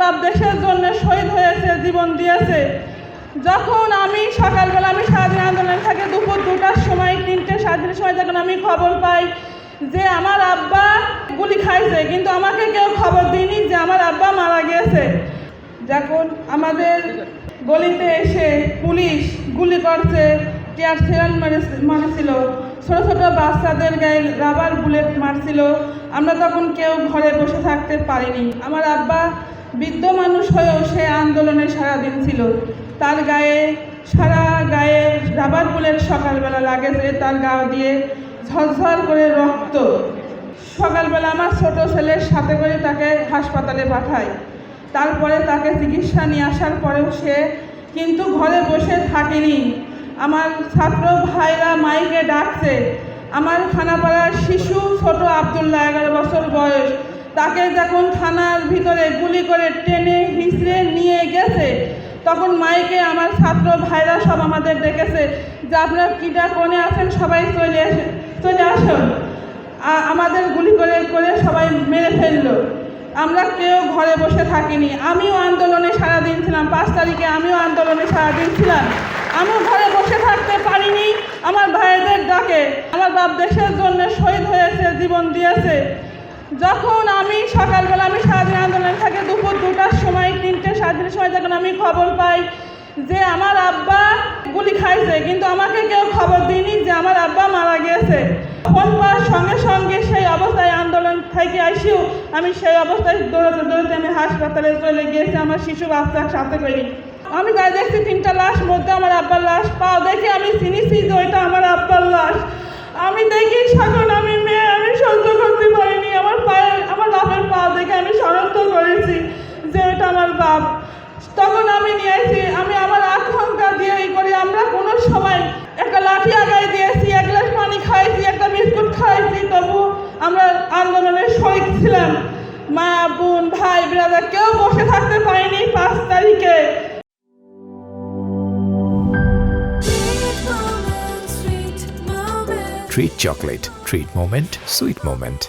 বাপ দেশের জন্য শহীদ হয়েছে, জীবন দিয়েছে। যখন আমি সকালবেলা আমি স্বাধীন আন্দোলন থেকে দুপুর 2টার সময় 3টে 3:30 সময় যখন আমি খবর পাই যে আমার আব্বা গুলি খাইছে, কিন্তু আমাকে কেউ খবর দিইনি যে আমার আব্বা মারা গিয়েছে। যখন আমাদের গলিতে এসে পুলিশ গুলি করছে, টিয়ার সেল মারছিল, ছোটো ছোটো বাচ্চাদের গায়ে রাবার বুলেট মারছিল, আমরা তখন কেউ ঘরে বসে থাকতে পারিনি। আমার আব্বা বৃদ্ধ মানুষ হয়েও সে আন্দোলনে সারাদিন ছিল। তার সারা গায়ে রাবার বুলেট সকালবেলা লাগেছে, তার গা দিয়ে ঝরঝর করে রক্ত। সকালবেলা আমার ছোট ছেলের সাথে করে তাকে হাসপাতালে পাঠায়। তারপরে তাকে চিকিৎসা নিয়ে আসার পরেও সে কিন্তু ঘরে বসে থাকেনি। আমার ছাত্র ভাইরা মাইকে ডাকছে। আমার খানাপাড়ার শিশু ছোট আবদুল্লাহ 11 বছর বয়স, তাকে যখন থানার ভিতরে গুলি করে টেনে হিঁচড়ে নিয়ে গেছে, তখন মাইকে আমার ছাত্র ভাইরা সব আমাদের ডেকেছে যে আপনারা কিটা কোণে আছেন, সবাই চলে আসুন। আমাদের গুলি করে সবাই মেরে ফেললো। আমরা কেউ ঘরে বসে থাকিনি। আমিও আন্দোলনে সারাদিন ছিলাম। 5 তারিখে আমিও আন্দোলনে সারাদিন ছিলাম। আমিও ঘরে বসে থাকতে পারিনি। আমার ভাইদের ডাকে আমার বাপ দেশের জন্য শহীদ হয়েছে, জীবন দিয়েছে। যখন আমি সকালবেলা আমি স্বাধীন আন্দোলন থেকে দুপুর 2টার সময় 3টে 3:30 সময় যখন আমি খবর পাই যে আমার আব্বা গুলি খাইছে, কিন্তু আমাকে কেউ খবর দিইনি যে আমার আব্বা মারা গিয়েছে। ফোন পাওয়ার সঙ্গে সঙ্গে সেই অবস্থায় আন্দোলন থেকে আসিও আমি সেই অবস্থায় দৌড়াতে আমি হাসপাতালে চলে গিয়েছি আমার শিশু বাচ্চার সাথে করি। আমি যাই দেখছি 3টা লাশ, মধ্যে আমার আব্বার লাশ। পাও দেখে আমি চিনিছি যে ওইটা আমার আব্বার লাশ। আমি দেখি এখন আমি সহ্য করতে পারিনি। আমার বাপের পা দেখে আমি শনাক্ত করেছি যে ওইটা আমার বাপ। তখন আমি নিয়েছি, আমি আমার আকাঙ্ক্ষা দিয়ে করি। আমরা কোনো সময় একটা লাঠি আগায় দিয়েছি, 1 গ্লাস পানি খাইছি, একটা বিস্কুট খাইছি, তবু আমরা আন্দোলনের শরিক ছিলাম। মা, বোন, ভাই, ব্রাদার কেউ বসে থাকতে পারেনি 5 তারিখে। Treat chocolate. Treat moment. Sweet moment.